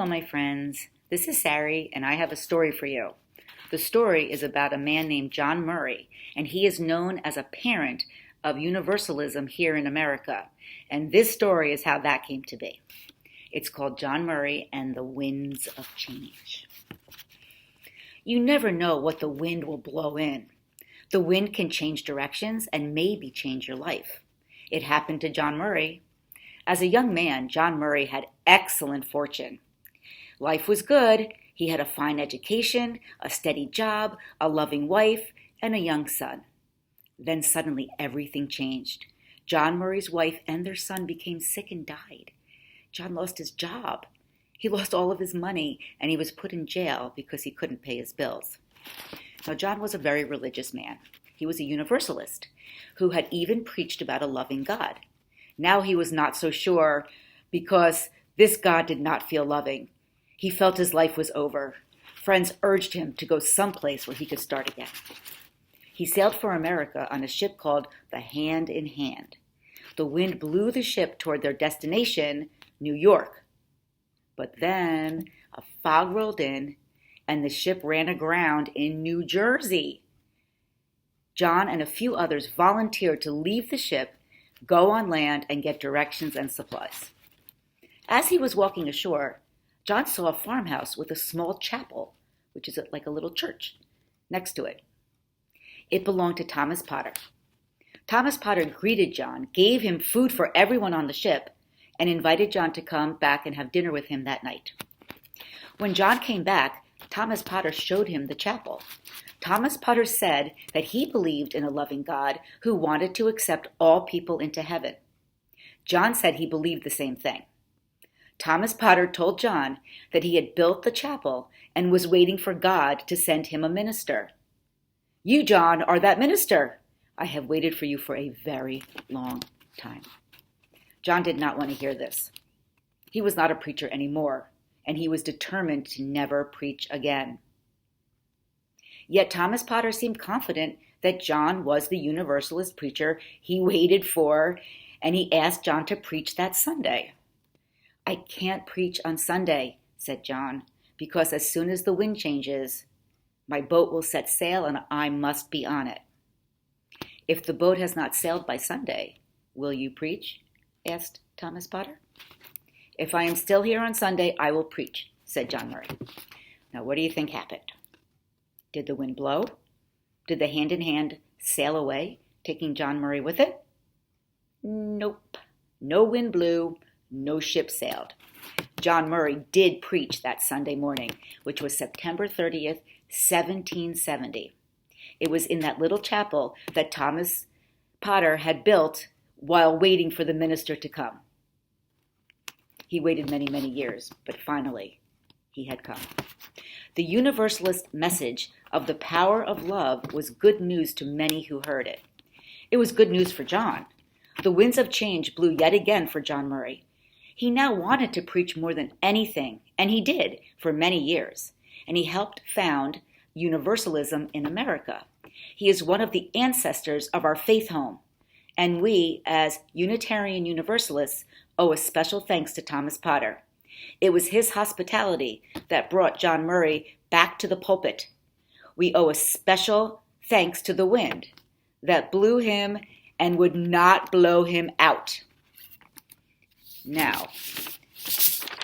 Hello, my friends. This is Sari, and I have a story for you. The story is about a man named John Murray, and he is known as a parent of Universalism here in America. And this story is how that came to be. It's called John Murray and the Winds of Change. You never know what the wind will blow in. The wind can change directions and maybe change your life. It happened to John Murray. As a young man, John Murray had excellent fortune. Life was good. He had a fine education, a steady job, a loving wife, and a young son. Then suddenly everything changed. John Murray's wife and their son became sick and died. John lost his job. He lost all of his money, and he was put in jail because he couldn't pay his bills. Now, John was a very religious man. He was a Universalist who had even preached about a loving God. Now he was not so sure because this God did not feel loving. He felt his life was over. Friends urged him to go someplace where he could start again. He sailed for America on a ship called the Hand in Hand. The wind blew the ship toward their destination, New York. But then a fog rolled in and the ship ran aground in New Jersey. John and a few others volunteered to leave the ship, go on land, and get directions and supplies. As he was walking ashore, John saw a farmhouse with a small chapel, which is like a little church, next to it. It belonged to Thomas Potter. Thomas Potter greeted John, gave him food for everyone on the ship, and invited John to come back and have dinner with him that night. When John came back, Thomas Potter showed him the chapel. Thomas Potter said that he believed in a loving God who wanted to accept all people into heaven. John said he believed the same thing. Thomas Potter told John that he had built the chapel and was waiting for God to send him a minister. You, John, are that minister. I have waited for you for a very long time. John did not want to hear this. He was not a preacher anymore, and he was determined to never preach again. Yet Thomas Potter seemed confident that John was the Universalist preacher he waited for, and he asked John to preach that Sunday. I can't preach on Sunday, said John, because as soon as the wind changes, my boat will set sail and I must be on it. If the boat has not sailed by Sunday, will you preach? Asked Thomas Potter. If I am still here on Sunday, I will preach, said John Murray. Now, what do you think happened? Did the wind blow? Did the Hand in Hand sail away, taking John Murray with it? Nope. No wind blew, no ship sailed. John Murray did preach that Sunday morning, which was September 30th, 1770. It was in that little chapel that Thomas Potter had built while waiting for the minister to come. He waited many, many years, but finally he had come. The Universalist message of the power of love was good news to many who heard it. It was good news for John. The winds of change blew yet again for John Murray. He now wanted to preach more than anything, and he did for many years. And he helped found Universalism in America. He is one of the ancestors of our faith home. And we, as Unitarian Universalists, owe a special thanks to Thomas Potter. It was his hospitality that brought John Murray back to the pulpit. We owe a special thanks to the wind that blew him and would not blow him out. Now,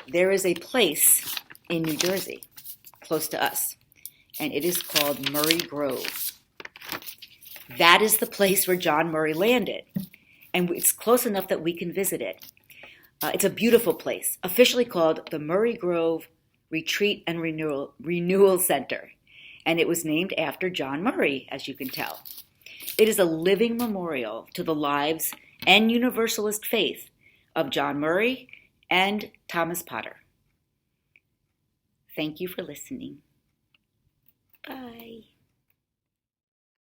there is a place in New Jersey, close to us, and it is called Murray Grove. That is the place where John Murray landed, and it's close enough that we can visit it. It's a beautiful place, officially called the Murray Grove Retreat and Renewal Center, and it was named after John Murray, as you can tell. It is a living memorial to the lives and Universalist faith of John Murray and Thomas Potter. Thank you for listening. Bye.